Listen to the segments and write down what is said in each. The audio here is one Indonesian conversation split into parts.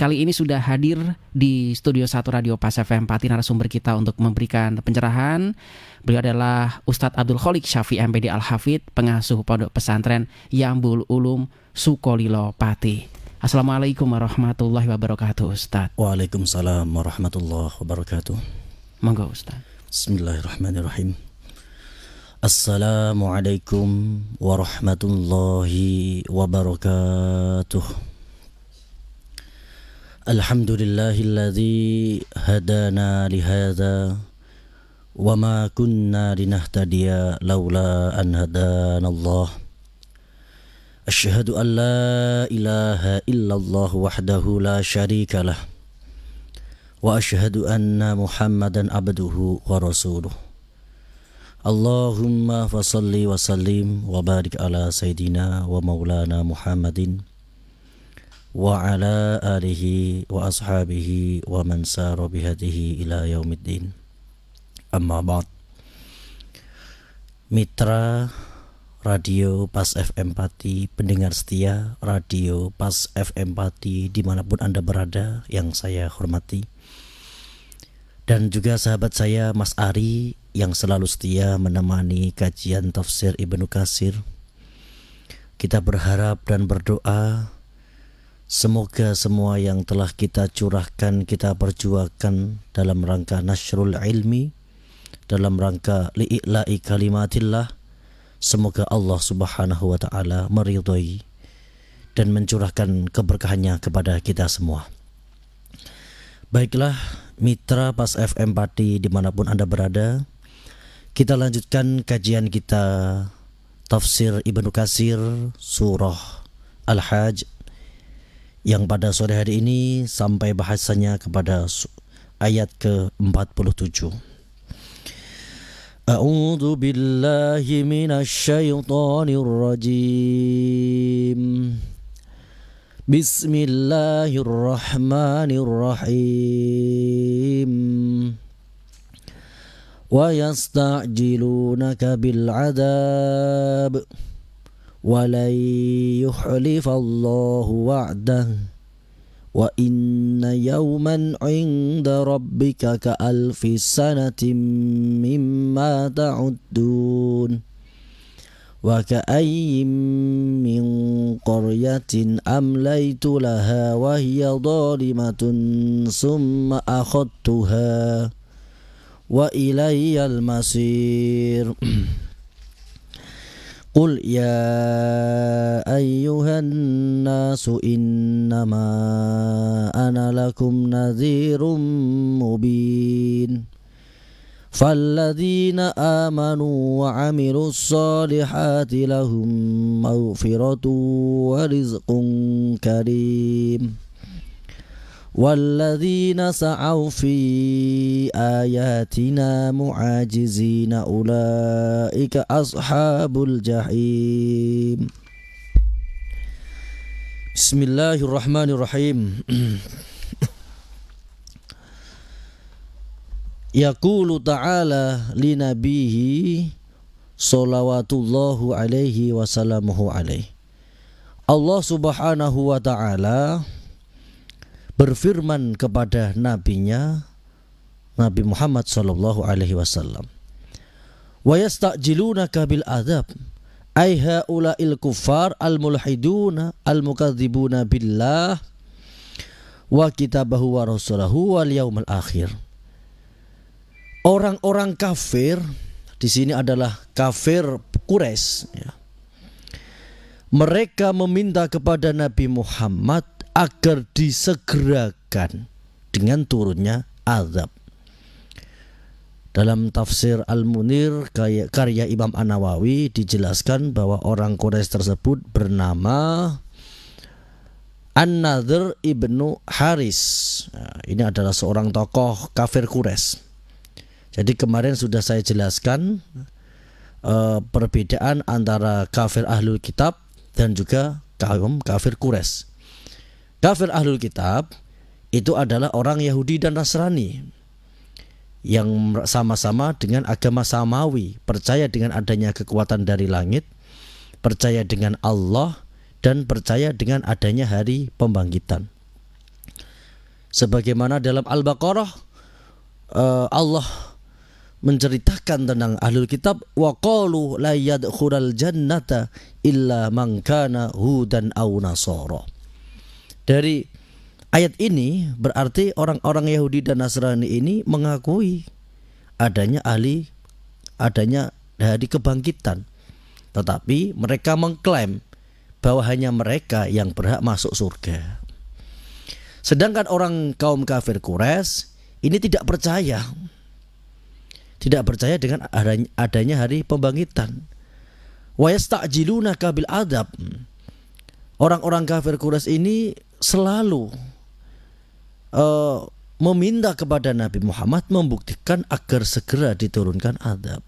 kali ini sudah hadir di Studio 1 Radio Pas FM Pati narasumber kita untuk memberikan pencerahan. Beliau adalah Ustadz Abdul Kholik Syafi'i MPD Al-Hafidh, pengasuh Pondok Pesantren Yambul Ulum Sukolilo Pati. Assalamualaikum warahmatullahi wabarakatuh, Ustadz. Waalaikumsalam warahmatullahi wabarakatuh. Monggo, Ustadz. Bismillahirrahmanirrahim. Assalamualaikum warahmatullahi wabarakatuh. Alhamdulillahilladzi hadana lihada wa ma kunna linahtadiya laula an hadana Allah. Asyhadu an la ilaha illallah wahdahu la syarika lah wa asyhadu anna Muhammadan abduhu wa rasuluh. Allahumma fasalli wa sallim wa barik ala sayyidina wa maulana Muhammadin wa ala alihi wa ashabihi wa man sara bihadihi ila yaumiddin. Amma ba'd. Mitra Radio Pas FM Pati, pendengar setia Radio Pas FM Pati dimanapun Anda berada yang saya hormati, dan juga sahabat saya Mas Ari yang selalu setia menemani kajian tafsir Ibnu Katsir. Kita berharap dan berdoa semoga semua yang telah kita curahkan, kita perjuangkan dalam rangka nasrul ilmi, dalam rangka li'ila'i kalimatillah, semoga Allah subhanahu wa ta'ala meridhai dan mencurahkan keberkahannya kepada kita semua. Baiklah mitra Pas FM Pati dimanapun Anda berada, kita lanjutkan kajian kita tafsir Ibnu Katsir surah Al-Hajj, yang pada sore hari ini sampai bahasanya kepada ayat ke-47. A'udzu billahi minasy syaithanir rajim. Bismillahirrahmanirrahim. Wa yasta'jilunaka bil 'adzab وَلَنْ يُخْلِفَ اللَّهُ وَعْدَهُ وَإِنَّ يَوْمًا عِنْدَ رَبِّكَ كَأَلْفِ سَنَةٍ مِّمَّا تَعُدُّونَ وَكَأَيٍّ مِّنْ قَرْيَةٍ أَمْلَيْتُ لَهَا وَهِيَ ظَالِمَةٌ ثُمَّ أَخَذْتُهَا وَإِلَيَّ الْمَصِيرُ. Qul ya ayyuhan nasu innama ana lakum nadhirum mubin. Falladzina amanu wa amilus solihati lahum maghfiratun wa rizqun karim. Walladzina sa'aw fi ayatina mu'ajizina ulaika ashabul jahim. Bismillahirrahmanirrahim. Yaqulu ta'ala li nabihi salawatullahu alaihi wa salamuhu alaihi. Allah subhanahu wa ta'ala berfirman kepada nabinya Nabi Muhammad sallallahu alaihi wasallam, wa yasta'jilunaka bil adzab ay haula'il kuffar al mulhiduna al mukadzibuna billah wa kitabahu wa rasulahu wal yaumil akhir. Orang-orang kafir di sini adalah kafir Quraisy, ya. Mereka meminta kepada Nabi Muhammad agar disegerakan dengan turunnya azab. Dalam tafsir Al-Munir karya Imam An-Nawawi dijelaskan bahwa orang Quraisy tersebut bernama An-Nadhr ibnu Haris. Nah, ini adalah seorang tokoh kafir Quraisy. Jadi kemarin sudah saya jelaskan perbedaan antara kafir Ahlul Kitab dan juga kaum kafir Quraisy. Kafir Ahlul Kitab itu adalah orang Yahudi dan Nasrani yang sama-sama dengan agama samawi, percaya dengan adanya kekuatan dari langit, percaya dengan Allah, dan percaya dengan adanya hari pembangkitan. Sebagaimana dalam Al-Baqarah Allah menceritakan tentang ahlul kitab, wa qalu la yadkhulul jannata illa man kana hudan aw nasara. Dari ayat ini berarti orang-orang Yahudi dan Nasrani ini mengakui adanya hari kebangkitan, tetapi mereka mengklaim bahwa hanya mereka yang berhak masuk surga. Sedangkan orang kaum kafir Quraisy ini tidak percaya dengan adanya hari pembangkitan. Wa yasta'jilunaka bil adab. Orang-orang kafir Quraisy ini selalu meminta kepada Nabi Muhammad membuktikan agar segera diturunkan adab.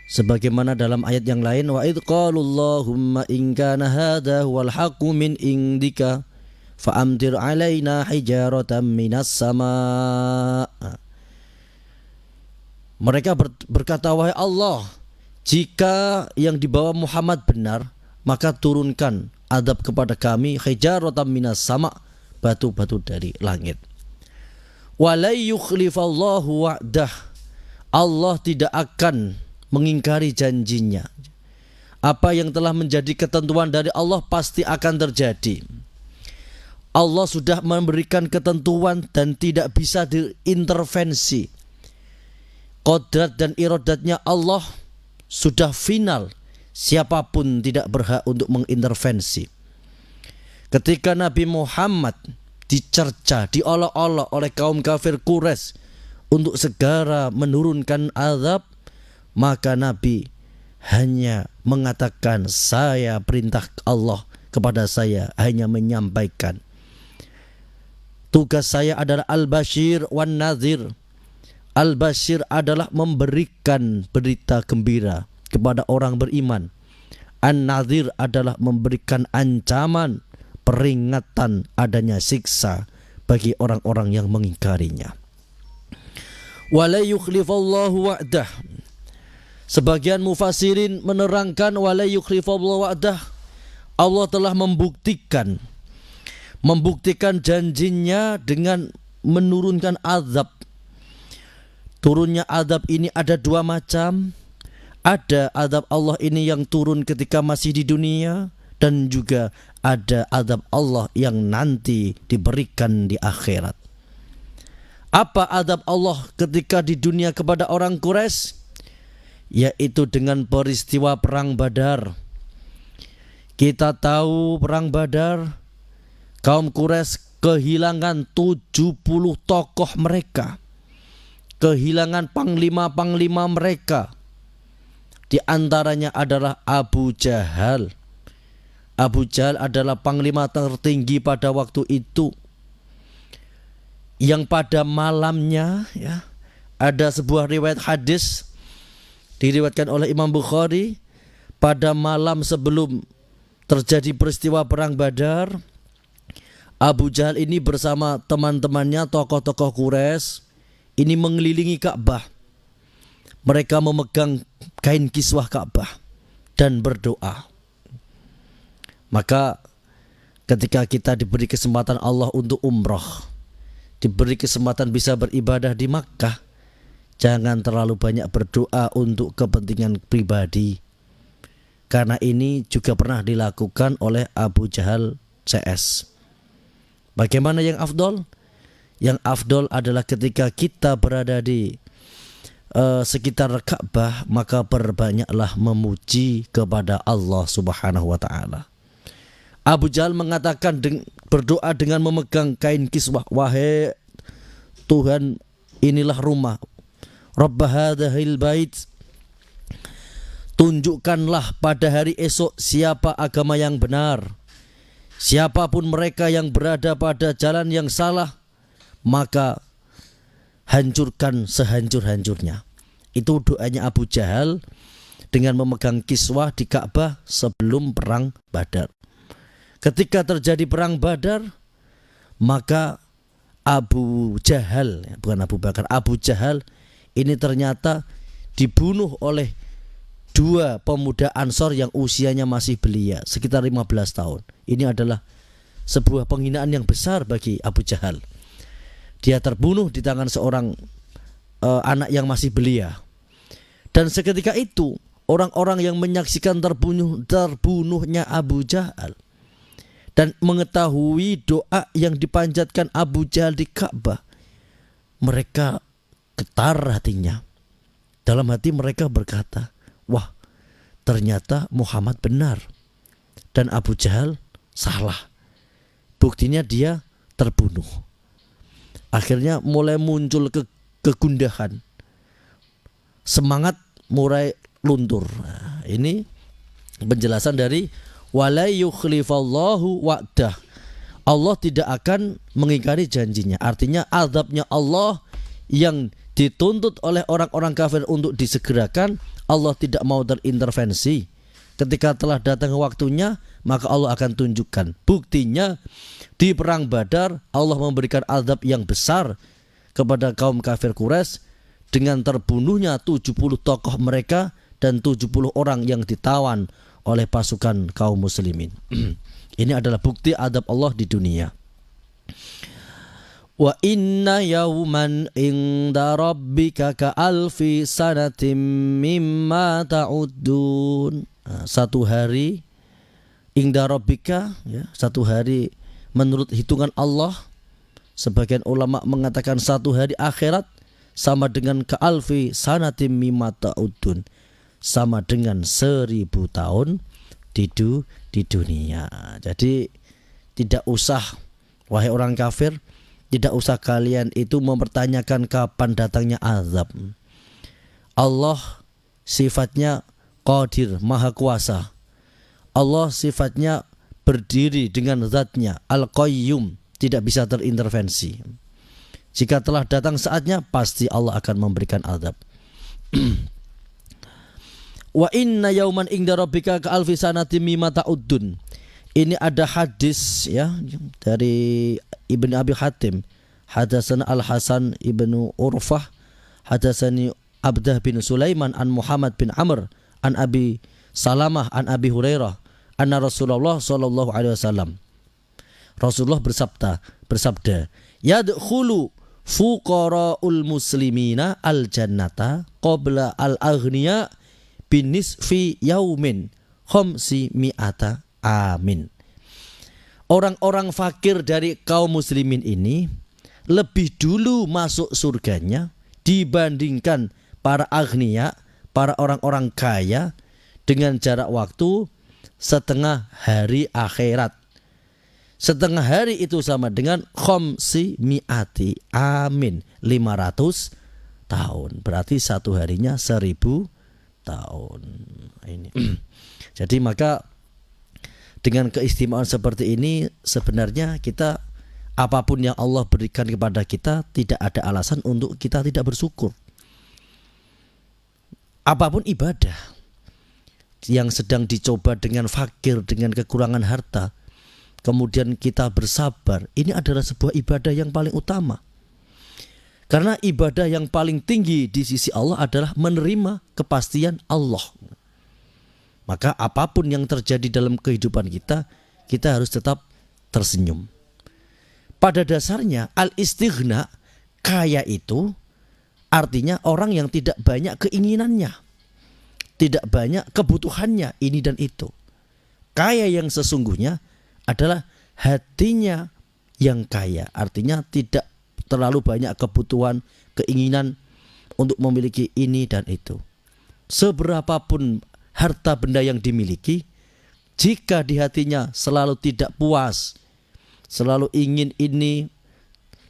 Sebagaimana dalam ayat yang lain, wa idz qalu Allahumma in kana hadha huwal haqqu min indika fa'amtir 'alaina hijaratan minas sama'. Mereka berkata, wahai Allah, jika yang dibawa Muhammad benar, maka turunkan adab kepada kami hijaratan minas sama', batu-batu dari langit. Wa la yukhlifallahu wa'dah. Allah tidak akan mengingkari janjinya. Apa yang telah menjadi ketentuan dari Allah pasti akan terjadi. Allah sudah memberikan ketentuan dan tidak bisa diintervensi. Qodrat dan iradatnya Allah sudah final. Siapapun tidak berhak untuk mengintervensi. Ketika Nabi Muhammad dicerca, diolok-olok oleh kaum kafir Quraisy untuk segera menurunkan azab, maka Nabi hanya mengatakan, saya perintah Allah kepada saya hanya menyampaikan. Tugas saya adalah al-bashir wan nadhir. Al-bashir adalah memberikan berita gembira kepada orang beriman. An-nadhir adalah memberikan ancaman, peringatan adanya siksa bagi orang-orang yang mengingkarinya. Wa la yukhlifallahu wa'dah. Sebagian mufassirin menerangkan wa la yukhlifallahu wa'dah. Allah telah membuktikan janjinya dengan menurunkan azab. Turunnya azab ini ada dua macam. Ada azab Allah ini yang turun ketika masih di dunia, dan juga ada azab Allah yang nanti diberikan di akhirat. Apa azab Allah ketika di dunia kepada orang Quraisy? Yaitu dengan peristiwa perang Badar. Kita tahu perang Badar, kaum Quraisy kehilangan 70 tokoh mereka, kehilangan panglima-panglima mereka. Di antaranya adalah Abu Jahal. Abu Jahal adalah panglima tertinggi pada waktu itu, yang pada malamnya ada sebuah riwayat hadis diriwayatkan oleh Imam Bukhari, pada malam sebelum terjadi peristiwa perang Badar, Abu Jahal ini bersama teman-temannya tokoh-tokoh Quraisy ini mengelilingi Ka'bah. Mereka memegang kain kiswah Ka'bah dan berdoa. Maka ketika kita diberi kesempatan Allah untuk umroh, diberi kesempatan bisa beribadah di Makkah, jangan terlalu banyak berdoa untuk kepentingan pribadi. Karena ini juga pernah dilakukan oleh Abu Jahal CS. Bagaimana yang afdol? Yang afdol adalah ketika kita berada di sekitar Ka'bah, maka perbanyaklah memuji kepada Allah Subhanahu wa ta'ala. Abu Jahal mengatakan berdoa dengan memegang kain kiswah, wahai Tuhan, inilah rumah, Rabb hadzal bait, tunjukkanlah pada hari esok siapa agama yang benar. Siapapun mereka yang berada pada jalan yang salah, maka hancurkan sehancur-hancurnya. Itu doanya Abu Jahal dengan memegang kiswah di Ka'bah sebelum perang Badar. Ketika terjadi perang Badar, maka Abu Jahal, bukan Abu Bakar, Abu Jahal ini ternyata dibunuh oleh dua pemuda Ansor yang usianya masih belia, sekitar 15 tahun. Ini adalah sebuah penghinaan yang besar bagi Abu Jahal. Dia terbunuh di tangan seorang anak yang masih belia. Dan seketika itu orang-orang yang menyaksikan terbunuhnya Abu Jahal dan mengetahui doa yang dipanjatkan Abu Jahal di Ka'bah, mereka getar hatinya. Dalam hati mereka berkata, wah, ternyata Muhammad benar dan Abu Jahal salah. Buktinya dia terbunuh. Akhirnya mulai muncul kegundahan, semangat mulai luntur. Nah, ini penjelasan dari wala yukhlifallahu wa'dah. Allah tidak akan mengingkari janjinya. Artinya azabnya Allah yang dituntut oleh orang-orang kafir untuk disegerakan, Allah tidak mau terintervensi. Ketika telah datang waktunya, maka Allah akan tunjukkan. Buktinya di perang Badar Allah memberikan azab yang besar kepada kaum kafir Quraisy dengan terbunuhnya 70 tokoh mereka dan 70 orang yang ditawan oleh pasukan kaum muslimin. Ini adalah bukti azab Allah di dunia. Wa inna yawman inda rabbika ka alfi sanatim mimma ta'uddun. Satu hari inda rabbika, ya, satu hari menurut hitungan Allah. Sebagian ulama mengatakan satu hari akhirat sama dengan ka alfi sanatim mimma ta'uddun, sama dengan 1000 tahun di dunia. Jadi tidak usah, wahai orang kafir, tidak usah kalian itu mempertanyakan kapan datangnya azab. Allah sifatnya qadir, maha kuasa. Allah sifatnya berdiri dengan zatnya, al-qayyum, tidak bisa terintervensi. Jika telah datang saatnya, pasti Allah akan memberikan azab. Wa inna yauman inda rabbika ka alfi sanatin mimma ta'uddun. Ini ada hadis, ya, dari Ibn Abi Hatim. Hadatsana Al-Hasan ibnu Urfah, hadatsani Abdah bin Sulaiman an Muhammad bin Amr an Abi Salamah an Abi Hurairah anna Rasulullah sallallahu alaihi wasallam. Rasulullah bersabda, yadkhulu fuqara'ul muslimina al-jannata qabla al-aghniya binisfi yaumin khamsi mi'ata amin. Orang-orang fakir dari kaum muslimin ini lebih dulu masuk surganya dibandingkan para aghnia, para orang-orang kaya, dengan jarak waktu setengah hari akhirat. Setengah hari itu sama dengan khamsi mi'ati amin, 500 tahun. Berarti satu harinya 1000 tahun. Ini. Jadi maka dengan keistimewaan seperti ini, sebenarnya kita, apapun yang Allah berikan kepada kita, tidak ada alasan untuk kita tidak bersyukur. Apapun ibadah yang sedang dicoba dengan fakir, dengan kekurangan harta, kemudian kita bersabar, ini adalah sebuah ibadah yang paling utama. Karena ibadah yang paling tinggi di sisi Allah adalah menerima kepastian Allah. Maka apapun yang terjadi dalam kehidupan kita, kita harus tetap tersenyum. Pada dasarnya al-istighna, kaya itu artinya orang yang tidak banyak keinginannya, tidak banyak kebutuhannya ini dan itu. Kaya yang sesungguhnya adalah hatinya yang kaya, artinya tidak terlalu banyak kebutuhan, keinginan untuk memiliki ini dan itu. Seberapapun harta benda yang dimiliki, jika di hatinya selalu tidak puas, selalu ingin ini,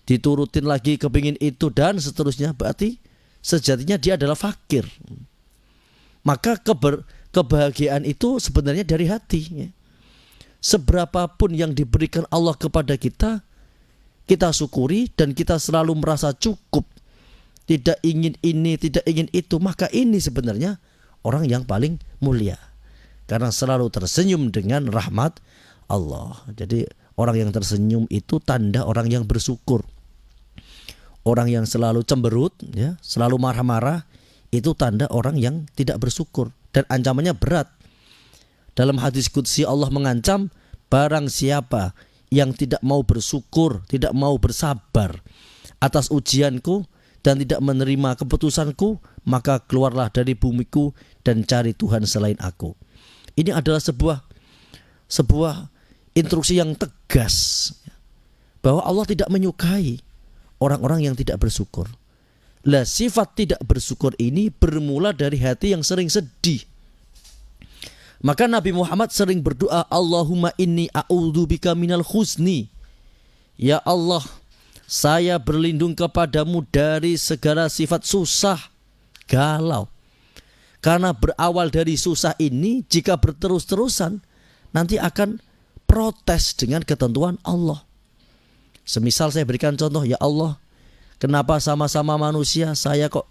diturutin lagi kepingin itu dan seterusnya, berarti sejatinya dia adalah fakir. Maka kebahagiaan itu sebenarnya dari hati. Seberapapun yang diberikan Allah kepada kita, kita syukuri dan kita selalu merasa cukup, tidak ingin ini, tidak ingin itu, maka ini sebenarnya orang yang paling mulia, karena selalu tersenyum dengan rahmat Allah. Jadi orang yang tersenyum itu tanda orang yang bersyukur. Orang yang selalu cemberut, ya, selalu marah-marah, itu tanda orang yang tidak bersyukur, dan ancamannya berat. Dalam hadis qudsi Allah mengancam, barang siapa yang tidak mau bersyukur, tidak mau bersabar atas ujianku dan tidak menerima keputusanku, maka keluarlah dari bumiku dan cari Tuhan selain aku. Ini adalah sebuah instruksi yang tegas bahwa Allah tidak menyukai orang-orang yang tidak bersyukur. Lah, sifat tidak bersyukur ini bermula dari hati yang sering sedih. Maka Nabi Muhammad sering berdoa, Allahumma inni a'udzubika minal khuzni. Ya Allah, saya berlindung kepadamu dari segala sifat susah, galau. Karena berawal dari susah ini, jika berterus-terusan, nanti akan protes dengan ketentuan Allah. Semisal saya berikan contoh, ya Allah, kenapa sama-sama manusia saya kok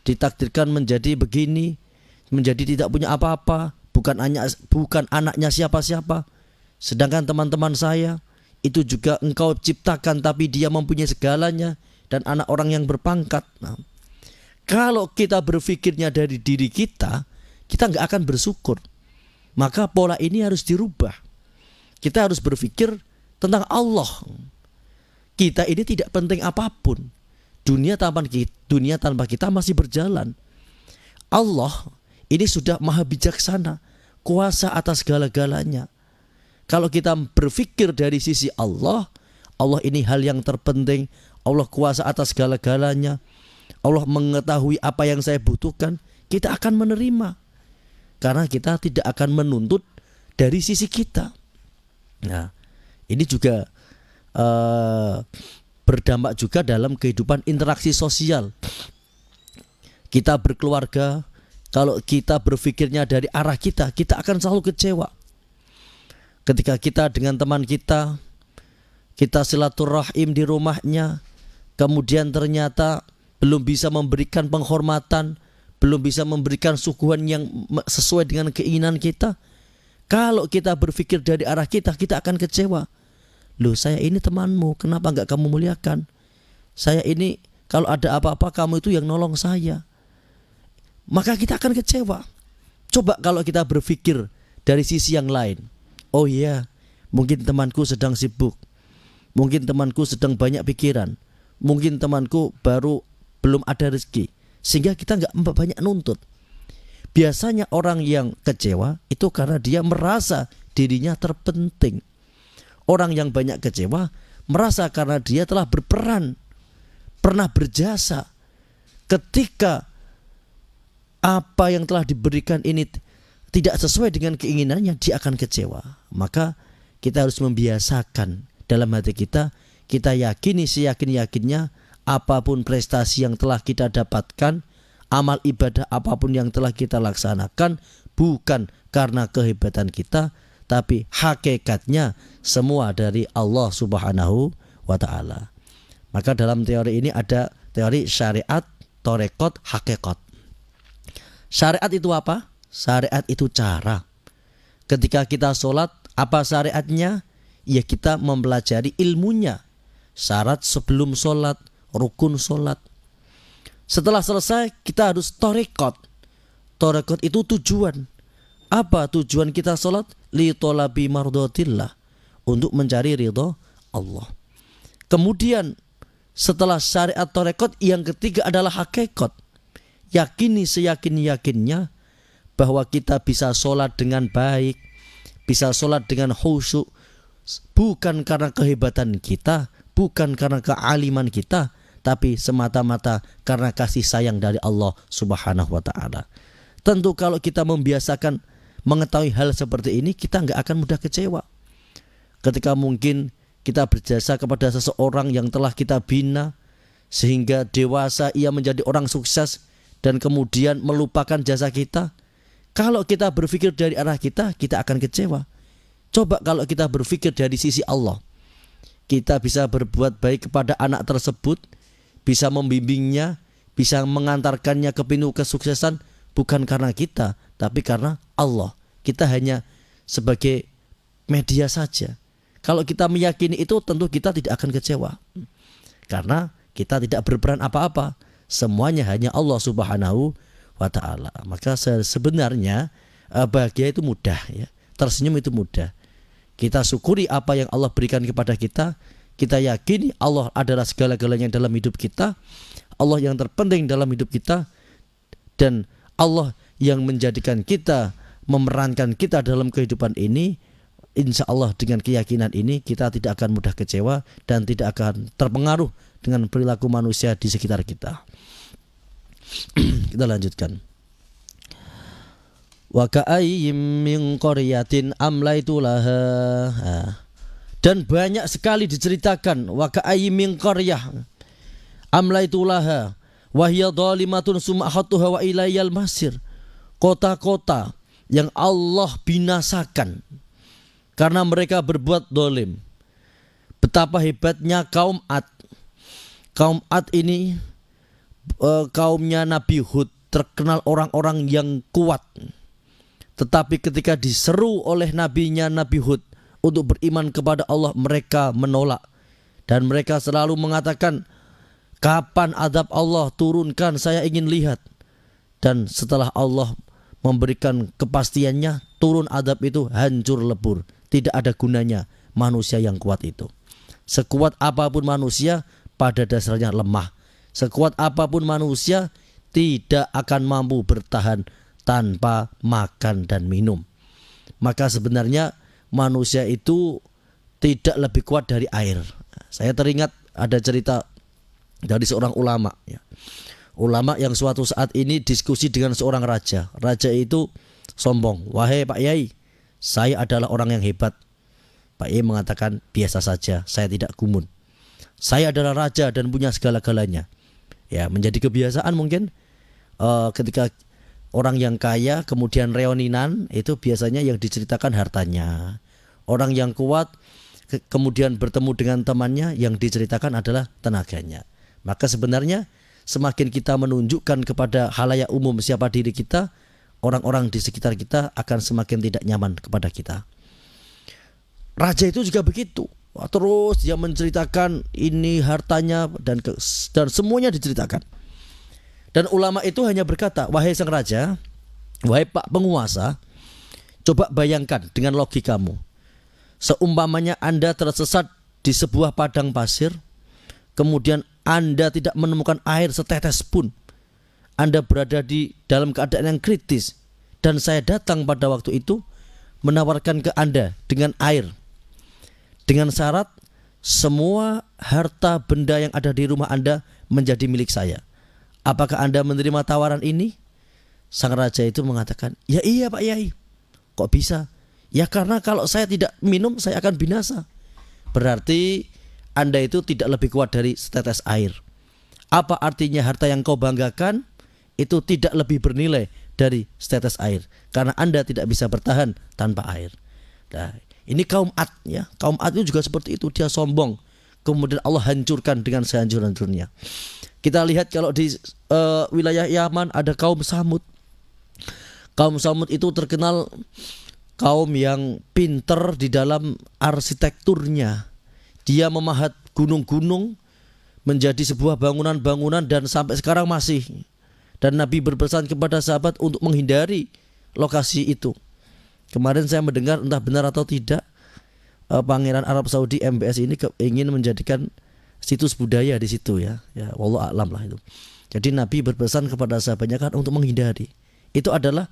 ditakdirkan menjadi begini, menjadi tidak punya apa-apa, bukan anaknya siapa-siapa. Sedangkan teman-teman saya itu juga engkau ciptakan, tapi dia mempunyai segalanya dan anak orang yang berpangkat. Nah, kalau kita berpikirnya dari diri kita nggak akan bersyukur. Maka pola ini harus dirubah. Kita harus berpikir tentang Allah. Kita ini tidak penting apapun. Dunia tanpa kita masih berjalan. Allah ini sudah maha bijaksana, kuasa atas segala-galanya. Kalau kita berpikir dari sisi Allah, Allah ini hal yang terpenting, Allah kuasa atas segala-galanya, Allah mengetahui apa yang saya butuhkan, kita akan menerima. Karena kita tidak akan menuntut dari sisi kita. Nah, ini juga berdampak juga dalam kehidupan interaksi sosial. Kita berkeluarga, kalau kita berpikirnya dari arah kita akan selalu kecewa. Ketika kita dengan teman kita silaturahim di rumahnya, kemudian ternyata belum bisa memberikan penghormatan, belum bisa memberikan suguhan yang sesuai dengan keinginan kita. Kalau kita berpikir dari arah kita akan kecewa. Loh, saya ini temanmu, kenapa enggak kamu muliakan? Saya ini kalau ada apa-apa kamu itu yang nolong saya. Maka kita akan kecewa. Coba kalau kita berpikir dari sisi yang lain. Oh iya, mungkin temanku sedang sibuk. Mungkin temanku sedang banyak pikiran. Mungkin temanku belum ada rezeki. Sehingga kita enggak banyak nuntut. Biasanya orang yang kecewa itu karena dia merasa dirinya terpenting. Orang yang banyak kecewa merasa karena dia telah berperan, pernah berjasa. Ketika apa yang telah diberikan ini tidak sesuai dengan keinginannya, dia akan kecewa. Maka kita harus membiasakan dalam hati kita yakini seyakin-yakinnya apapun prestasi yang telah kita dapatkan, amal ibadah apapun yang telah kita laksanakan, bukan karena kehebatan kita, tapi hakikatnya semua dari Allah Subhanahu wa ta'ala. Maka dalam teori ini ada teori syariat, torekot, hakikat. Syariat itu apa? Syariat itu cara. Ketika kita sholat, apa syariatnya? Ya, kita mempelajari ilmunya. Syarat sebelum sholat, rukun sholat. Setelah selesai, kita harus torekot. Torekot itu tujuan. Apa tujuan kita sholat? Li tolabi mardotillah, untuk mencari ridho Allah. Kemudian setelah syariat torekot, yang ketiga adalah hakikat. Yakini seyakin-yakinnya bahwa kita bisa sholat dengan baik, bisa sholat dengan khusyuk, bukan karena kehebatan kita, bukan karena kealiman kita, tapi semata-mata karena kasih sayang dari Allah Subhanahu wa ta'ala. Tentu kalau kita membiasakan mengetahui hal seperti ini, kita nggak akan mudah kecewa. Ketika mungkin kita berjasa kepada seseorang yang telah kita bina sehingga dewasa ia menjadi orang sukses dan kemudian melupakan jasa kita, kalau kita berpikir dari arah kita akan kecewa. Coba kalau kita berpikir dari sisi Allah, kita bisa berbuat baik kepada anak tersebut, bisa membimbingnya, bisa mengantarkannya ke pintu kesuksesan, bukan karena kita, tapi karena Allah. Kita hanya sebagai media saja. Kalau kita meyakini itu, tentu kita tidak akan kecewa, karena kita tidak berperan apa-apa. Semuanya hanya Allah Subhanahu wa ta'ala. Maka sebenarnya bahagia itu mudah, ya. Tersenyum itu mudah. Kita syukuri apa yang Allah berikan kepada kita. Kita yakini Allah adalah segala-galanya dalam hidup kita, Allah yang terpenting dalam hidup kita, dan Allah yang menjadikan kita, memerankan kita dalam kehidupan ini. Insya Allah dengan keyakinan ini kita tidak akan mudah kecewa dan tidak akan terpengaruh dengan perilaku manusia di sekitar kita. Kita lanjutkan. Wa ka'ayyim min qaryatin amlaitu laha. Dan banyak sekali diceritakan wa ka'ayyim min qaryah amlaitu laha wa hiya dhalimatun sum'ahatuha wa ilayyal masir. Kota-kota yang Allah binasakan karena mereka berbuat dolim. Betapa hebatnya kaum Ad. Kaum Ad ini kaumnya Nabi Hud, terkenal orang-orang yang kuat. Tetapi ketika diseru oleh nabinya Nabi Hud untuk beriman kepada Allah, mereka menolak. Dan mereka selalu mengatakan, kapan azab Allah turunkan, saya ingin lihat. Dan setelah Allah memberikan kepastiannya, turun azab itu hancur lebur. Tidak ada gunanya manusia yang kuat itu. Sekuat apapun manusia, pada dasarnya lemah. Sekuat apapun manusia, tidak akan mampu bertahan tanpa makan dan minum. Maka sebenarnya manusia itu tidak lebih kuat dari air. Saya teringat ada cerita dari seorang ulama, ya. Ulama yang suatu saat ini diskusi dengan seorang raja. Raja itu sombong. Wahai Pak Yai, saya adalah orang yang hebat. Pak Yai mengatakan, biasa saja, saya tidak gumun. Saya adalah raja dan punya segala-galanya. Ya, menjadi kebiasaan mungkin ketika orang yang kaya kemudian reuninan, itu biasanya yang diceritakan hartanya. Orang yang kuat kemudian bertemu dengan temannya, yang diceritakan adalah tenaganya. Maka sebenarnya semakin kita menunjukkan kepada khalayak umum siapa diri kita, orang-orang di sekitar kita akan semakin tidak nyaman kepada kita. Raja itu juga begitu. Terus dia menceritakan ini hartanya dan semuanya diceritakan. Dan ulama itu hanya berkata, wahai sang raja, wahai Pak penguasa, coba bayangkan dengan logikamu. Seumpamanya Anda tersesat di sebuah padang pasir, kemudian Anda tidak menemukan air setetes pun. Anda berada di dalam keadaan yang kritis, dan saya datang pada waktu itu menawarkan ke Anda dengan air, dengan syarat semua harta benda yang ada di rumah Anda menjadi milik saya. Apakah Anda menerima tawaran ini? Sang raja itu mengatakan, ya iya Pak Yai. Kok bisa? Ya karena kalau saya tidak minum, saya akan binasa. Berarti Anda itu tidak lebih kuat dari setetes air. Apa artinya harta yang kau banggakan itu tidak lebih bernilai dari setetes air, karena Anda tidak bisa bertahan tanpa air. Nah, ini kaum Ad, ya. Kaum Ad itu juga seperti itu, dia sombong. Kemudian Allah hancurkan dengan sehancur-hancurnya. Kita lihat kalau di wilayah Yaman ada kaum Samud. Kaum Samud itu terkenal kaum yang pinter di dalam arsitekturnya. Dia memahat gunung-gunung menjadi sebuah bangunan-bangunan dan sampai sekarang masih. Dan Nabi berpesan kepada sahabat untuk menghindari lokasi itu. Kemarin saya mendengar, entah benar atau tidak, Pangeran Arab Saudi MBS ini ingin menjadikan situs budaya di situ, ya. Ya, wallahu a'lam lah itu. Jadi Nabi berpesan kepada sahabatnya kan untuk menghindari. Itu adalah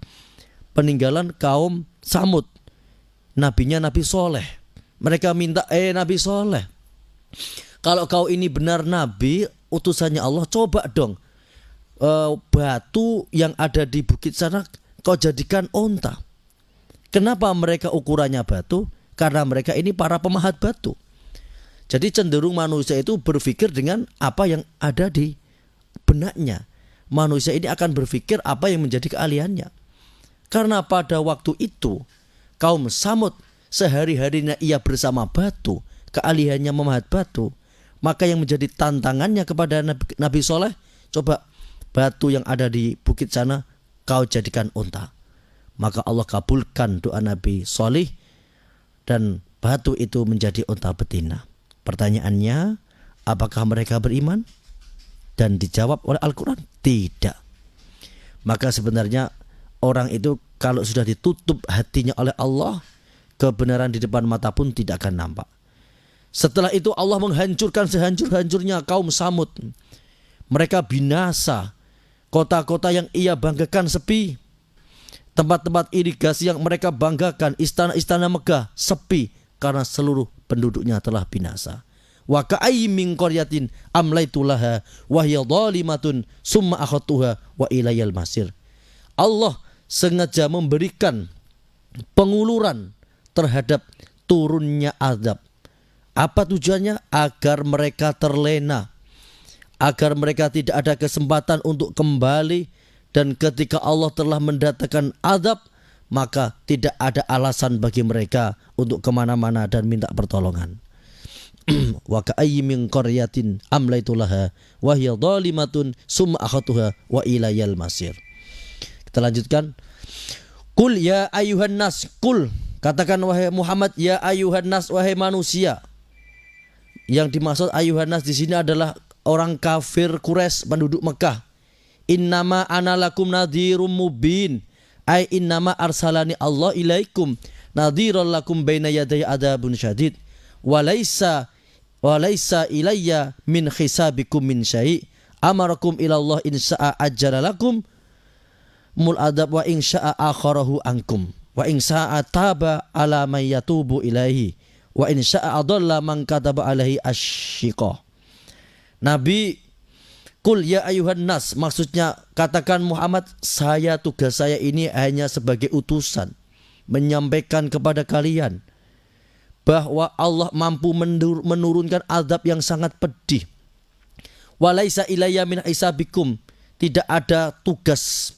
peninggalan kaum Samud. Nabinya Nabi Soleh. Mereka minta, Nabi Soleh, kalau kau ini benar Nabi, utusannya Allah, coba dong batu yang ada di bukit sana kau jadikan onta. Kenapa mereka ukurannya batu? Karena mereka ini para pemahat batu. Jadi cenderung manusia itu berpikir dengan apa yang ada di benaknya. Manusia ini akan berpikir apa yang menjadi keahliannya. Karena pada waktu itu kaum Samud sehari-harinya ia bersama batu, keahliannya memahat batu. Maka yang menjadi tantangannya kepada Nabi Soleh, coba batu yang ada di bukit sana kau jadikan unta. Maka Allah kabulkan doa Nabi Soleh dan batu itu menjadi unta betina. Pertanyaannya, apakah mereka beriman? Dan dijawab oleh Al-Quran, tidak. Maka sebenarnya orang itu kalau sudah ditutup hatinya oleh Allah, kebenaran di depan mata pun tidak akan nampak. Setelah itu Allah menghancurkan sehancur-hancurnya kaum Samud. Mereka binasa. Kota-kota yang ia banggakan sepi. Tempat-tempat irigasi yang mereka banggakan, istana-istana megah, sepi karena seluruh penduduknya telah binasa. Wa ka'ayyin min qaryatin amlaitu laha wa hiya dhalimatun summa akhadtuha wa ilayal masir. Allah sengaja memberikan penguluran terhadap turunnya azab. Apa tujuannya? Agar mereka terlena, agar mereka tidak ada kesempatan untuk kembali, dan ketika Allah telah mendatangkan azab, maka tidak ada alasan bagi mereka untuk kemana-mana dan minta pertolongan. Wa ka'ayyin min qaryatin amlaitu laha wa hiya dhalimatun summa akhadtuha wa ilayal masir. Kita lanjutkan. Qul ya ayuhan nas, qul, katakan wahai Muhammad, ya ayuhan nas, wahai manusia. Yang dimaksud ayuhan nas di sini adalah orang kafir Quraisy, penduduk Mekah. Innama ana lakum nadhirum mubin, ay innama arsalani Allah ilaikum nadhiran lakum baina yaday adzabun syadid walaysa ilayya min hisabikum min syai' amarakum ilallah insya'a ajjala lakum mul adab wa insya'a akharahu ankum wa insya'a taba ala man yatubu ilaihi wa insya'a adalla man kataba alaihi asyiqah. Nabi, kul ya ayuhan nas, maksudnya katakan Muhammad, tugas saya ini hanya sebagai utusan menyampaikan kepada kalian bahwa Allah mampu menurunkan azab yang sangat pedih. Walaisa ilayya min hisabikum, tidak ada tugas,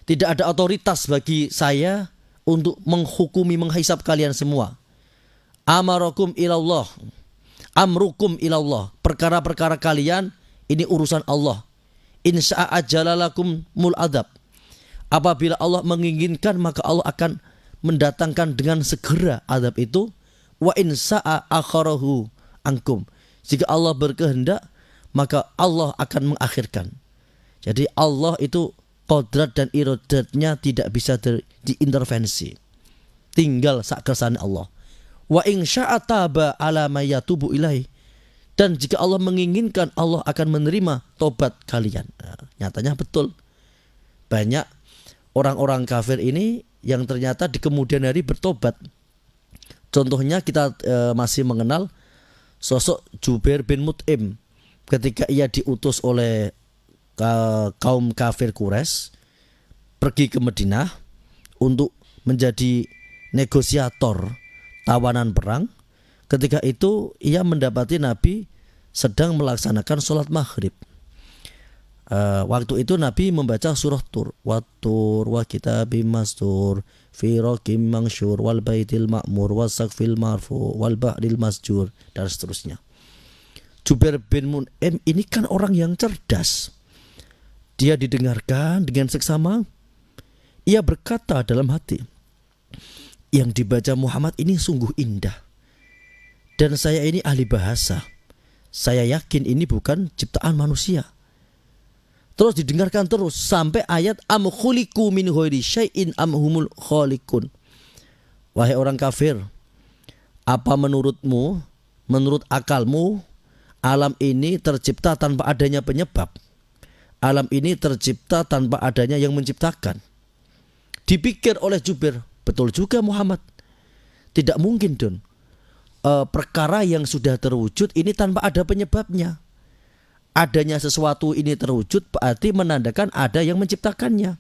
tidak ada otoritas bagi saya untuk menghukumi, menghisab kalian semua. Amarakum ilallah, amrukum ilallah, perkara-perkara kalian ini urusan Allah. Insya'a ajalalakum mul adab, apabila Allah menginginkan maka Allah akan mendatangkan dengan segera adab itu. Wa insya'a akharahu ankum, jika Allah berkehendak maka Allah akan mengakhirkan. Jadi Allah itu kodrat dan iradatnya tidak bisa diintervensi, tinggal sak kersane Allah. Wa insya'a taba ala may yatubu ilaih, dan jika Allah menginginkan Allah akan menerima tobat kalian. Nah, nyatanya betul banyak orang-orang kafir ini yang ternyata di kemudian hari bertobat. Contohnya kita masih mengenal sosok Jubair bin Mut'im ketika ia diutus oleh kaum kafir Quraisy pergi ke Madinah untuk menjadi negosiator tawanan perang. Ketika itu ia mendapati Nabi sedang melaksanakan sholat maghrib. Waktu itu Nabi membaca surah Tur, Wattur wa kitabim mastur fi raqim mansyur wal baitil ma'mur wasaqfil marfu wal ba'dil masjur, dan seterusnya. Jubair bin Mut'im ini kan orang yang cerdas. Dia didengarkan dengan seksama. Ia berkata dalam hati, yang dibaca Muhammad ini sungguh indah, dan saya ini ahli bahasa. Saya yakin ini bukan ciptaan manusia. Terus didengarkan terus sampai ayat am khuliqu min ghairi syai'in am humul khaliqun. Wahai orang kafir, apa menurutmu, menurut akalmu, alam ini tercipta tanpa adanya penyebab? Alam ini tercipta tanpa adanya yang menciptakan. Dipikir oleh Jubair, betul juga Muhammad. Tidak mungkin Don, perkara yang sudah terwujud ini tanpa ada penyebabnya. Adanya sesuatu ini terwujud berarti menandakan ada yang menciptakannya.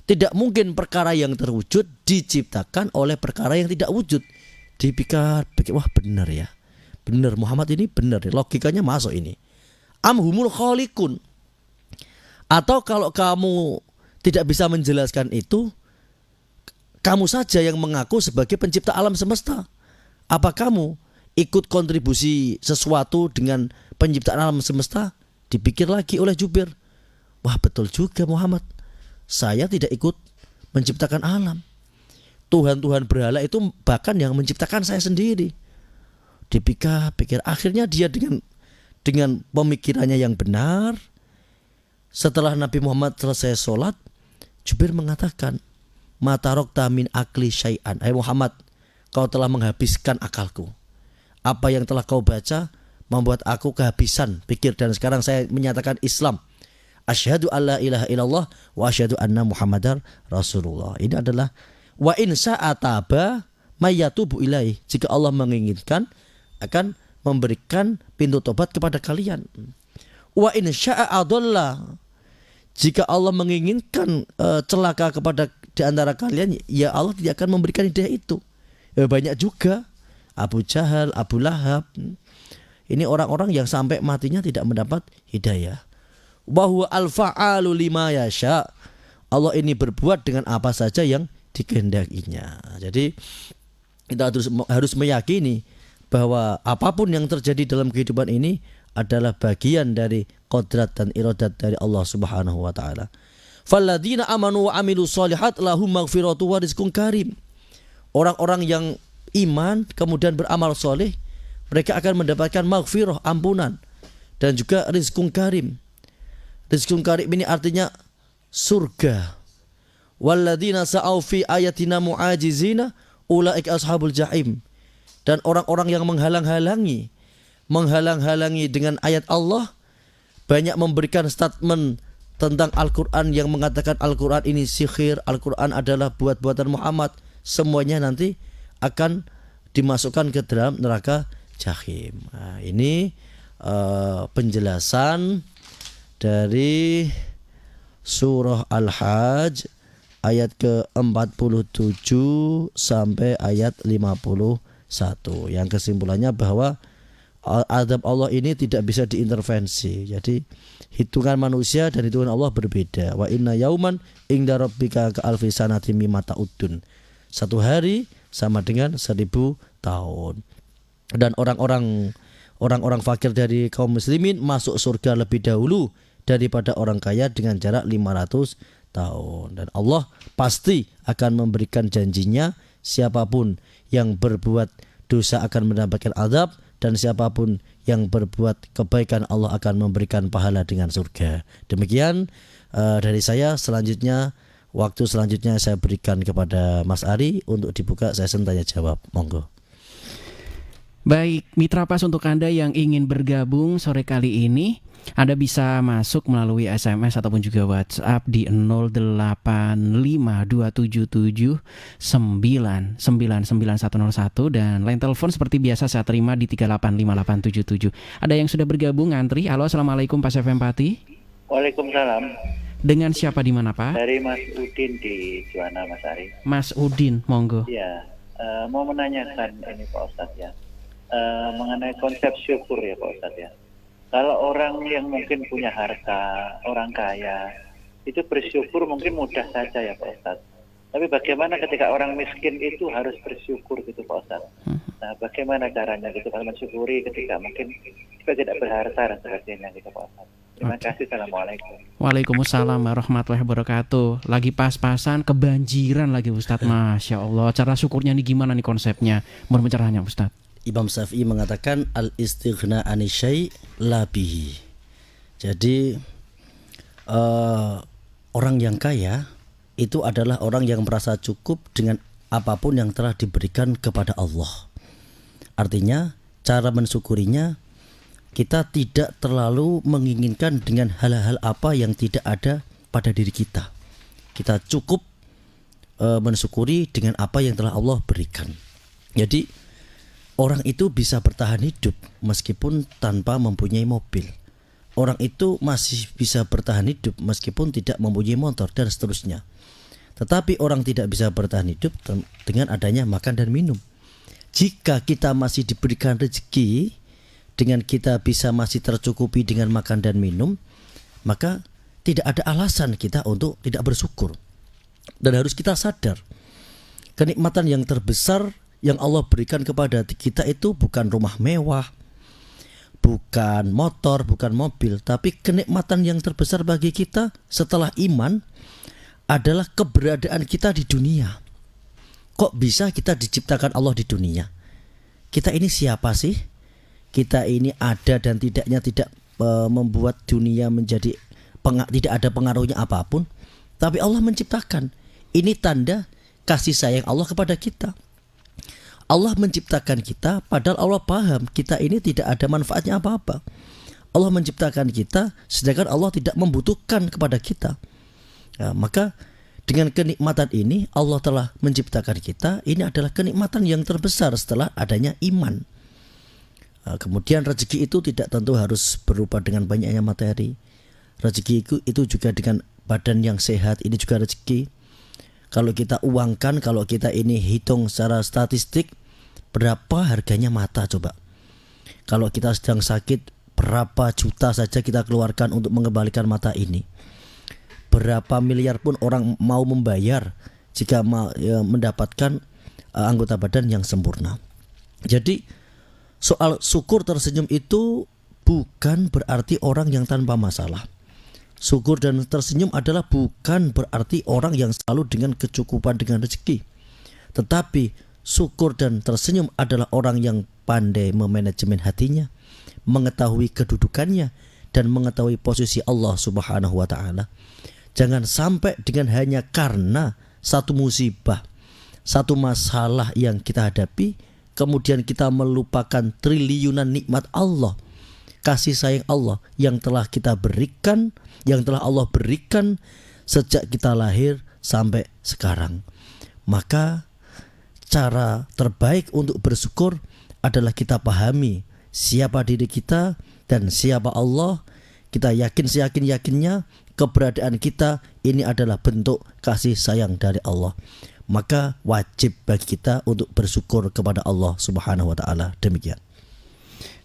Tidak mungkin perkara yang terwujud diciptakan oleh perkara yang tidak wujud. Dipikir, wah benar ya, benar Muhammad ini benar, logikanya masuk ini. Amhumul khaliqun. Atau kalau kamu tidak bisa menjelaskan itu, kamu saja yang mengaku sebagai pencipta alam semesta. Apa kamu ikut kontribusi sesuatu dengan penciptaan alam semesta? Dipikir lagi oleh Jubair, wah betul juga Muhammad, saya tidak ikut menciptakan alam. Tuhan-Tuhan berhala itu bahkan yang menciptakan saya sendiri. Dipikir-pikir, akhirnya dia dengan pemikirannya yang benar. Setelah Nabi Muhammad selesai sholat, Jubair mengatakan, Matarokta min akli syai'an. Hai Muhammad, kau telah menghabiskan akalku. Apa yang telah kau baca membuat aku kehabisan pikir, dan sekarang saya menyatakan Islam. Asyhadu alla ilaha illallah wa asyhadu anna Muhammadar Rasulullah. Ini adalah wa in sa'ataba mayyatubu ilaih. Jika Allah menginginkan akan memberikan pintu tobat kepada kalian. Wa in sya'a adalla. Jika Allah menginginkan celaka kepada di antara kalian, ya Allah tidak akan memberikan hidayah itu. Banyak juga Abu Jahal, Abu Lahab. Ini orang-orang yang sampai matinya tidak mendapat hidayah. Wa huwa al-fa'alu lima yasha. Allah ini berbuat dengan apa saja yang dikehendakinya. Jadi kita harus meyakini bahwa apapun yang terjadi dalam kehidupan ini adalah bagian dari qadrat dan iradat dari Allah Subhanahu wa taala. Falladzina amanu wa amilus sholihat lahum maghfiratu wa rizqun karim. Orang-orang yang iman kemudian beramal soleh, mereka akan mendapatkan maghfirah, ampunan, dan juga rizqun karim. Rizqun karim ini artinya surga. Walladzina sa'au fi ayatina mu'ajizina ulaika ashabul jahim. Dan orang-orang yang menghalang-halangi dengan ayat Allah, banyak memberikan statement tentang Al-Quran yang mengatakan Al-Quran ini sihir, Al-Quran adalah buat-buatan Muhammad, semuanya nanti akan dimasukkan ke dalam neraka jahim. Nah, ini penjelasan dari surah Al-Hajj ayat ke-47 sampai ayat 51. Yang kesimpulannya bahwa azab Allah ini tidak bisa diintervensi. Jadi hitungan manusia dan hitungan Allah berbeda. Wa inna yauman inda rabbika ka alfi sanatin mimma ta'udun. Satu hari sama dengan 1000 tahun. Dan orang-orang fakir dari kaum muslimin masuk surga lebih dahulu daripada orang kaya dengan jarak 500 tahun. Dan Allah pasti akan memberikan janjinya, siapapun yang berbuat dosa akan mendapatkan azab, dan siapapun yang berbuat kebaikan Allah akan memberikan pahala dengan surga. Demikian dari saya. Selanjutnya, waktu selanjutnya saya berikan kepada Mas Ari untuk dibuka sesi tanya jawab. Monggo. Baik, Mitra Pas, untuk Anda yang ingin bergabung sore kali ini, Anda bisa masuk melalui SMS ataupun juga WhatsApp di 085277999101, dan line telepon seperti biasa saya terima di 3858877. Ada yang sudah bergabung ngantri. Halo, assalamualaikum Pas FM Pati. Waalaikumsalam. Dengan siapa, di mana Pak? Dari Mas Udin di Juwana, Mas Ari. Mas Udin, monggo. Ya, mau menanyakan ini Pak Ustadz ya, mengenai konsep syukur ya Pak Ustadz ya. Kalau orang yang mungkin punya harta, orang kaya, itu bersyukur mungkin mudah saja ya Pak Ustadz. Tapi bagaimana ketika orang miskin itu harus bersyukur gitu Pak Ustadz. Nah, bagaimana caranya gitu kalau mensyukuri ketika mungkin kita tidak berharta dan sebagainya gitu Pak Ustadz. Terima kasih. Assalamualaikum. Waalaikumsalam warahmatullahi wabarakatuh. Lagi pas-pasan kebanjiran lagi Ustadz. Masya Allah. Cara syukurnya nih gimana nih konsepnya? Mohon pencerahannya Ustadz. Imam Syafi'i mengatakan al-istighna anisyai labihi. Jadi orang yang kaya itu adalah orang yang merasa cukup dengan apapun yang telah diberikan kepada Allah. Artinya cara mensyukurinya, kita tidak terlalu menginginkan dengan hal-hal apa yang tidak ada pada diri kita. Kita cukup mensyukuri dengan apa yang telah Allah berikan. Jadi orang itu bisa bertahan hidup meskipun tanpa mempunyai mobil. Orang itu masih bisa bertahan hidup meskipun tidak mempunyai motor dan seterusnya. Tetapi orang tidak bisa bertahan hidup dengan adanya makan dan minum. Jika kita masih diberikan rezeki, dengan kita bisa masih tercukupi dengan makan dan minum, maka tidak ada alasan kita untuk tidak bersyukur. Dan harus kita sadar, kenikmatan yang terbesar yang Allah berikan kepada kita itu bukan rumah mewah, bukan motor, bukan mobil, tapi kenikmatan yang terbesar bagi kita setelah iman adalah keberadaan kita di dunia. Kok bisa kita diciptakan Allah di dunia? Kita ini siapa sih? Kita ini ada dan tidaknya tidak membuat dunia menjadi tidak ada pengaruhnya apapun. Tapi Allah menciptakan. Ini tanda kasih sayang Allah kepada kita. Allah menciptakan kita padahal Allah paham kita ini tidak ada manfaatnya apa-apa. Allah menciptakan kita sedangkan Allah tidak membutuhkan kepada kita. Maka dengan kenikmatan ini Allah telah menciptakan kita. Ini adalah kenikmatan yang terbesar setelah adanya iman. Kemudian rezeki itu tidak tentu harus berupa dengan banyaknya materi. Rezeki itu juga dengan badan yang sehat, ini juga rezeki. Kalau kita uangkan, kalau kita ini hitung secara statistik, berapa harganya mata coba. Kalau kita sedang sakit, berapa juta saja kita keluarkan untuk mengembalikan mata ini. Berapa miliar pun orang mau membayar jika mendapatkan anggota badan yang sempurna. Jadi soal syukur tersenyum itu bukan berarti orang yang tanpa masalah. Syukur dan tersenyum adalah bukan berarti orang yang selalu dengan kecukupan dengan rezeki. Tetapi syukur dan tersenyum adalah orang yang pandai memanajemen hatinya, mengetahui kedudukannya, dan mengetahui posisi Allah Subhanahu wa ta'ala. Jangan sampai dengan hanya karena satu musibah, satu masalah yang kita hadapi, kemudian kita melupakan triliunan nikmat Allah, kasih sayang Allah yang telah kita berikan, yang telah Allah berikan sejak kita lahir sampai sekarang. Maka cara terbaik untuk bersyukur adalah kita pahami siapa diri kita dan siapa Allah. Kita yakin seyakin-yakinnya keberadaan kita ini adalah bentuk kasih sayang dari Allah. Maka wajib bagi kita untuk bersyukur kepada Allah Subhanahu wa ta'ala. Demikian.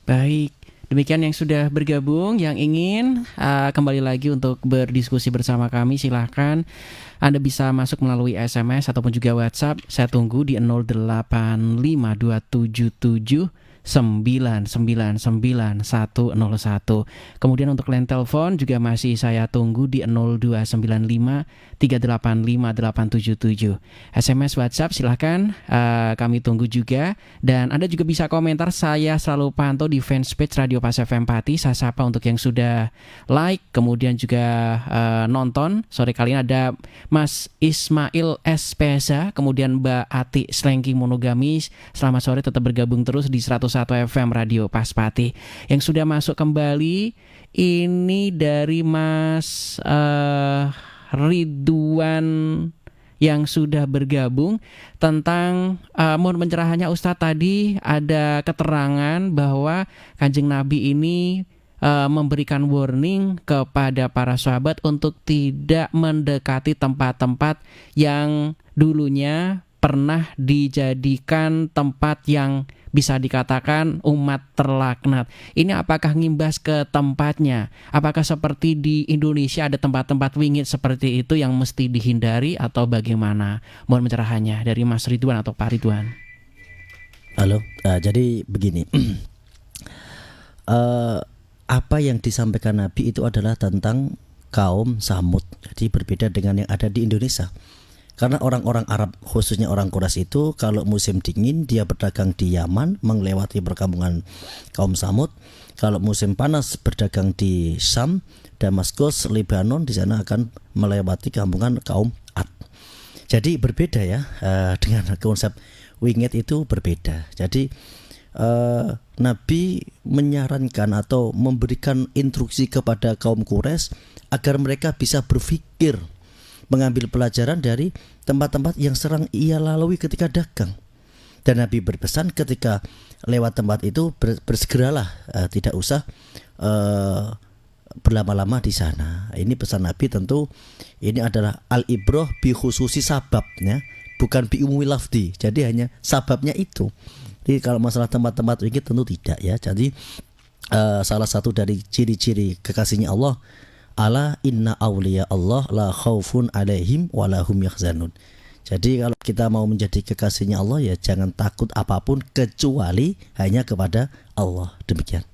Baik, demikian yang sudah bergabung. Yang ingin kembali lagi untuk berdiskusi bersama kami, silahkan Anda bisa masuk melalui SMS ataupun juga WhatsApp. Saya tunggu di 085277 999 101. Kemudian untuk line telepon juga masih saya tunggu di 0295 385 877. SMS WhatsApp silahkan kami tunggu juga. Dan Anda juga bisa komentar, saya selalu pantau di fanspage Radio Pas FM Pati. Saya sapa untuk yang sudah like, kemudian juga nonton. Sore kali ini ada Mas Ismail S. Pesa, kemudian Mbak Ati Slengki Monogamis. Selamat sore, tetap bergabung terus di 101 FM Radio Pas Pati. Yang sudah masuk kembali ini dari Mas Ridwan yang sudah bergabung tentang mohon pencerahannya Ustadz. Tadi ada keterangan bahwa Kanjeng Nabi ini memberikan warning kepada para sahabat untuk tidak mendekati tempat-tempat yang dulunya pernah dijadikan tempat yang bisa dikatakan umat terlaknat. Ini apakah ngimbas ke tempatnya? Apakah seperti di Indonesia ada tempat-tempat wingit seperti itu yang mesti dihindari atau bagaimana? Mohon pencerahannya dari Mas Ridwan atau Pak Ridwan. Halo, jadi begini. Apa yang disampaikan Nabi itu adalah tentang kaum Samud. Jadi berbeda dengan yang ada di Indonesia. Karena orang-orang Arab, khususnya orang Quraisy itu kalau musim dingin dia berdagang di Yaman, melewati perkampungan kaum Samud. Kalau musim panas berdagang di Syam, Damaskus, Lebanon, di sana akan melewati kampungan kaum Ad. Jadi berbeda ya, dengan konsep wingit itu berbeda. Jadi Nabi menyarankan atau memberikan instruksi kepada kaum Quraisy agar mereka bisa berpikir, mengambil pelajaran dari tempat-tempat yang sering ia lalui ketika dagang. Dan Nabi berpesan ketika lewat tempat itu bersegeralah, tidak usah berlama-lama di sana. Ini pesan Nabi, tentu ini adalah al-ibrah bi khususi sababnya, bukan bi umumi lafdi. Jadi hanya sababnya itu. Jadi kalau masalah tempat-tempat ini tentu tidak ya. Jadi salah satu dari ciri-ciri kekasihnya Allah, ala inna awliya Allah la khaufun alaihim walahum yahzanun. Jadi kalau kita mau menjadi kekasihnya Allah ya jangan takut apapun kecuali hanya kepada Allah. Demikian.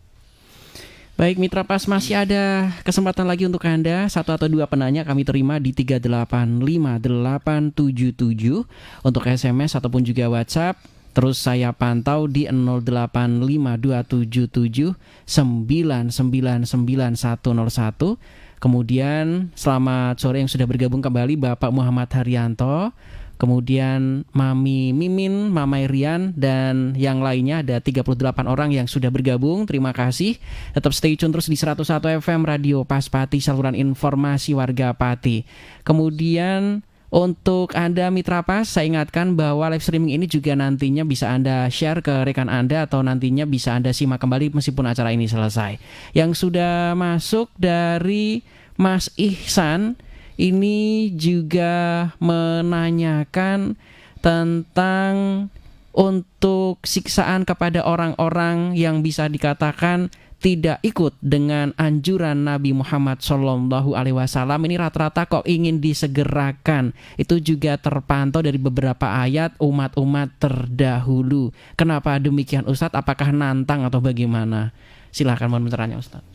Baik Mitra Pas, masih ada kesempatan lagi untuk Anda. 1 atau 2 penanya kami terima di 3858877 untuk SMS ataupun juga WhatsApp. Terus saya pantau di 085277 999 101. Kemudian selamat sore yang sudah bergabung kembali Bapak Muhammad Haryanto. kemudian Mami Mimin, Mamai Rian, dan yang lainnya ada 38 orang yang sudah bergabung. Terima kasih. Tetap stay tune terus di 101 FM Radio Pas Pati, saluran informasi warga Pati. Kemudian untuk Anda Mitra Pas, saya ingatkan bahwa live streaming ini juga nantinya bisa Anda share ke rekan Anda atau nantinya bisa Anda simak kembali meskipun acara ini selesai. Yang sudah masuk dari Mas Ihsan ini juga menanyakan tentang untuk siksaan kepada orang-orang yang bisa dikatakan tidak ikut dengan anjuran Nabi Muhammad SAW. Ini rata-rata kok ingin disegerakan. Itu juga terpantau dari beberapa ayat umat-umat terdahulu. Kenapa demikian Ustadz? Apakah nantang atau bagaimana? Silahkan mohon pencerahannya Ustadz.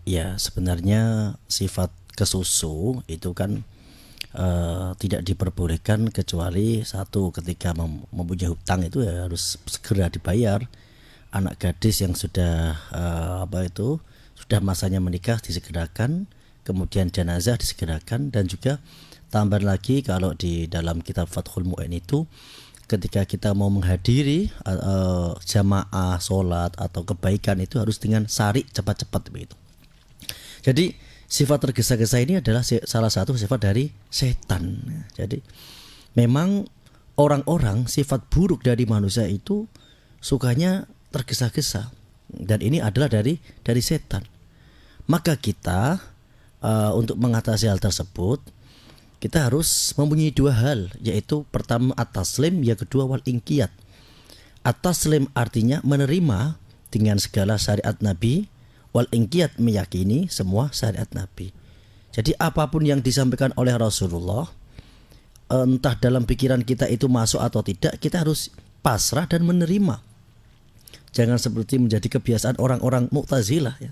Ya, sebenarnya sifat kesusu itu kan tidak diperbolehkan kecuali satu, ketika mempunyai hutang itu ya harus segera dibayar. Anak gadis yang sudah sudah masanya menikah disegerakan, kemudian jenazah disegerakan, dan juga tambah lagi kalau di dalam kitab Fathul Mu'in itu ketika kita mau menghadiri jamaah sholat atau kebaikan itu harus dengan sari, cepat-cepat begitu. Jadi sifat tergesa-gesa ini adalah salah satu sifat dari setan. Jadi memang orang-orang sifat buruk dari manusia itu sukanya tergesa-gesa, dan ini adalah dari setan. Maka kita untuk mengatasi hal tersebut kita harus mempunyai dua hal, yaitu pertama at-taslim, yang kedua wal inqiyad. At-taslim artinya menerima dengan segala syariat Nabi, wal inqiyad meyakini semua syariat Nabi. Jadi apapun yang disampaikan oleh Rasulullah, entah dalam pikiran kita itu masuk atau tidak, kita harus pasrah dan menerima. Jangan seperti menjadi kebiasaan orang-orang Mu'tazilah ya.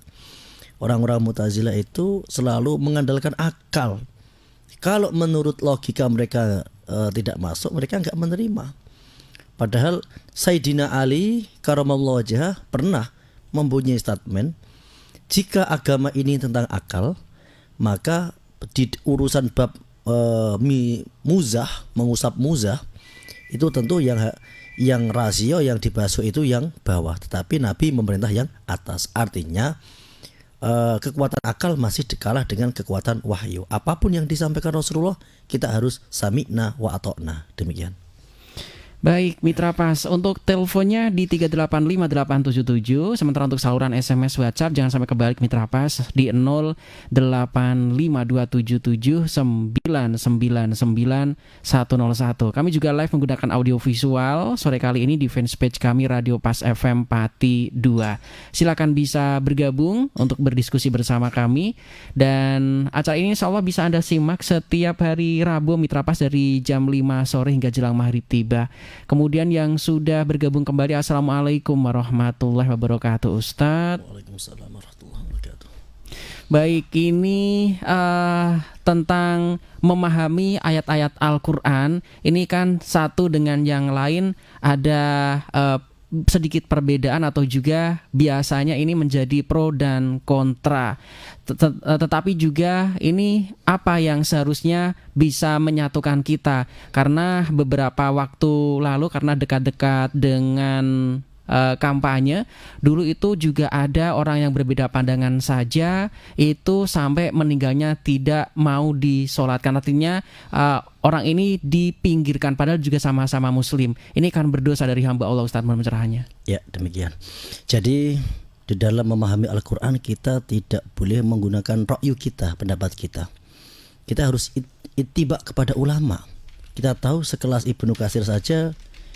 Orang-orang Mu'tazilah itu selalu mengandalkan akal. Kalau menurut logika mereka tidak masuk, mereka enggak menerima. Padahal Sayyidina Ali karamallahu wajhah pernah mempunyai statement, jika agama ini tentang akal, maka di urusan bab muzah, mengusap muzah, itu tentu yang rasio, yang dibasuh itu yang bawah, tetapi Nabi memerintah yang atas. Artinya kekuatan akal masih kalah dengan kekuatan wahyu. Apapun yang disampaikan Rasulullah, kita harus sami'na wa ata'na. Demikian. Baik, Mitra Pas, untuk teleponnya di 3858877, sementara untuk saluran SMS WhatsApp jangan sampai kebalik Mitra Pas di 085277999101. Kami juga live menggunakan audio visual sore kali ini di fanpage kami Radio Pas FM Pati 2. Silakan bisa bergabung untuk berdiskusi bersama kami, dan acara ini insya Allah bisa Anda simak setiap hari Rabu Mitra Pas dari jam 5 sore hingga jelang maghrib tiba. Kemudian yang sudah bergabung kembali, Assalamualaikum warahmatullahi wabarakatuh Ustadz. Waalaikumsalam warahmatullahi wabarakatuh. Baik, ini tentang memahami ayat-ayat Al-Quran. Ini kan satu dengan yang lain ada sedikit perbedaan atau juga biasanya ini menjadi pro dan kontra. Tetapi juga ini apa yang seharusnya bisa menyatukan kita, karena beberapa waktu lalu karena dekat-dekat dengan kampanye dulu itu juga ada orang yang berbeda pandangan saja itu sampai meninggalnya tidak mau disolatkan. Artinya orang ini dipinggirkan padahal juga sama-sama muslim. Ini kan berdosa dari hamba Allah. Ustaz, mohon pencerahannya. Ya, demikian. Jadi di dalam memahami Al-Quran kita tidak boleh menggunakan ra'yu kita, pendapat kita. Kita harus ittiba kepada ulama. Kita tahu sekelas Ibnu Katsir saja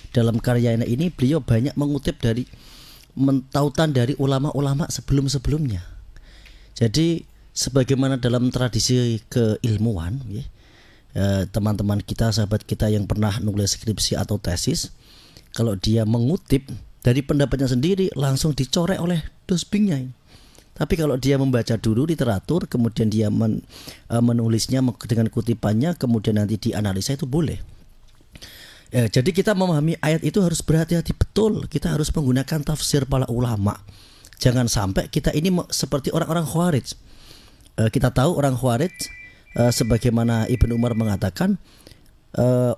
dalam karyanya ini beliau banyak mengutip dari tautan dari ulama-ulama sebelum-sebelumnya. Jadi sebagaimana dalam tradisi keilmuan ya, teman-teman kita, sahabat kita yang pernah nulis skripsi atau tesis, kalau dia mengutip dari pendapatnya sendiri langsung dicorek oleh dosbingnya. Tapi kalau dia membaca dulu literatur, kemudian dia menulisnya dengan kutipannya, kemudian nanti dianalisa, itu boleh. Ya, jadi kita memahami ayat itu harus berhati-hati betul. Kita harus menggunakan tafsir para ulama. Jangan sampai kita ini seperti orang-orang Khawarij. Kita tahu orang Khawarij sebagaimana Ibnu Umar mengatakan,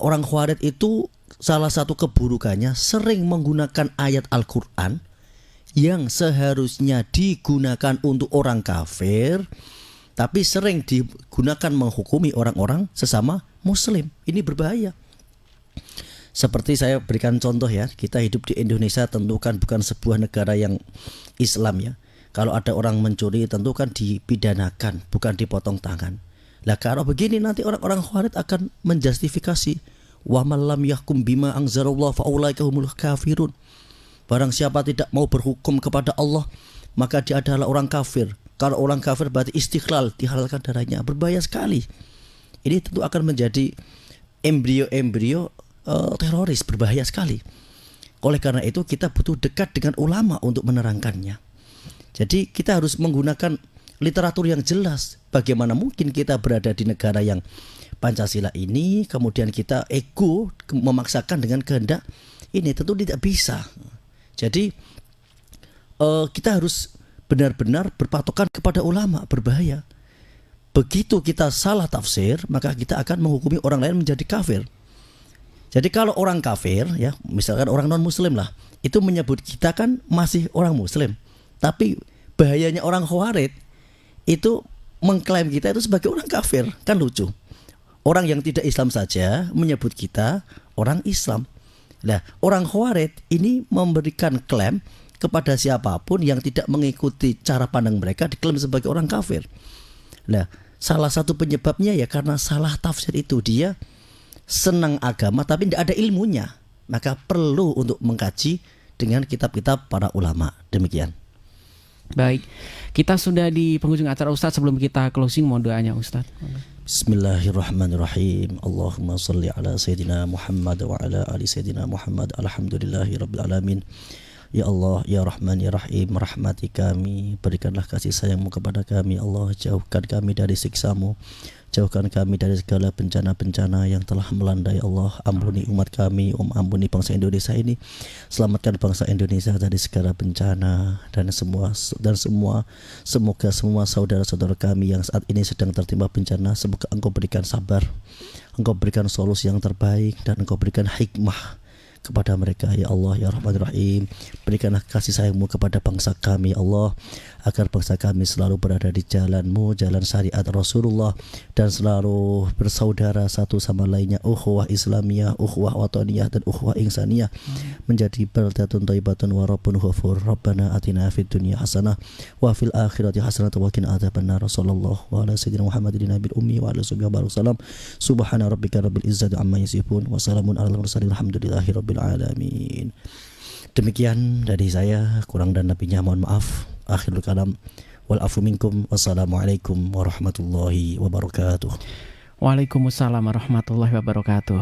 orang Khawarij itu salah satu keburukannya sering menggunakan ayat Al-Quran yang seharusnya digunakan untuk orang kafir, tapi sering digunakan menghukumi orang-orang sesama muslim. Ini berbahaya. Seperti saya berikan contoh ya, kita hidup di Indonesia tentu kan bukan sebuah negara yang Islam ya. Kalau ada orang mencuri tentu kan dipidanakan, bukan dipotong tangan. Lah kalau begini nanti orang-orang Khawarij akan menjustifikasi wa man lam yahkum bima anzalallahu fa ulaika humul kafirun. Barang siapa tidak mau berhukum kepada Allah, maka dia adalah orang kafir. Kalau orang kafir berarti istiqlal, dihalalkan darahnya. Berbahaya sekali. Ini tentu akan menjadi embrio-embrio teroris, berbahaya sekali. Oleh karena itu kita butuh dekat dengan ulama untuk menerangkannya. Jadi kita harus menggunakan literatur yang jelas. Bagaimana mungkin kita berada di negara yang Pancasila ini, kemudian kita ego memaksakan dengan kehendak ini, tentu tidak bisa. Jadi kita harus benar-benar berpatokan kepada ulama, berbahaya. Begitu kita salah tafsir, maka kita akan menghukumi orang lain menjadi kafir. Jadi kalau orang kafir ya, misalkan orang non muslim lah, itu menyebut kita kan masih orang muslim. Tapi bahayanya orang Khawarij itu mengklaim kita itu sebagai orang kafir, kan lucu. Orang yang tidak Islam saja menyebut kita orang Islam. Nah, orang Khawarij ini memberikan klaim kepada siapapun yang tidak mengikuti cara pandang mereka diklaim sebagai orang kafir. Nah, salah satu penyebabnya ya karena salah tafsir itu. Dia senang agama tapi tidak ada ilmunya. Maka perlu untuk mengkaji dengan kitab-kitab para ulama. Demikian. Baik, kita sudah di penghujung acara Ustadz. Sebelum kita closing, mohon doanya Ustadz. Bismillahirrahmanirrahim. Allahumma salli ala Sayyidina Muhammad wa ala ali Sayyidina Muhammad. Alhamdulillahi Rabbil Alamin. Ya Allah, Ya Rahman, Ya Rahim, rahmati kami, berikanlah kasih sayang-Mu kepada kami. Allah, jauhkan kami dari siksa-Mu, jauhkan kami dari segala bencana-bencana yang telah melandai. Allah, ampuni umat kami, ampuni bangsa Indonesia ini, selamatkan bangsa Indonesia dari segala bencana dan semoga semua saudara-saudara kami yang saat ini sedang tertimpa bencana, semoga Engkau berikan sabar, Engkau berikan solusi yang terbaik, dan Engkau berikan hikmah kepada mereka. Ya Allah, Ya Rahman Rahim, berikanlah kasih sayang-Mu kepada bangsa kami Allah, agar bangsa kami selalu berada di jalan-Mu, jalan syariat Rasulullah, dan selalu bersaudara satu sama lainnya, ukhuwah Islamiyah, ukhuwah wataniyah, dan ukhuwah insaniyah, menjadi baldatun thayyibatun wa rabbun ghafur. Rabbana atina fid dunya hasanah wa fil akhirati hasanah wa qina adzabannar. Sallallahu ala sayyidina Muhammadin nabil ummi wa ala sahbihi wa sallam. Subhana rabbika rabbil izzati amma yasifun wa salamun alal mursalin alhamdulillahi rabbil alamin. Demikian dari saya, kurang dan lebihnya mohon maaf. Akhirul kalam wal afu minkum. Wassalamualaikum warahmatullahi wabarakatuh. Waalaikumsalam warahmatullahi wabarakatuh.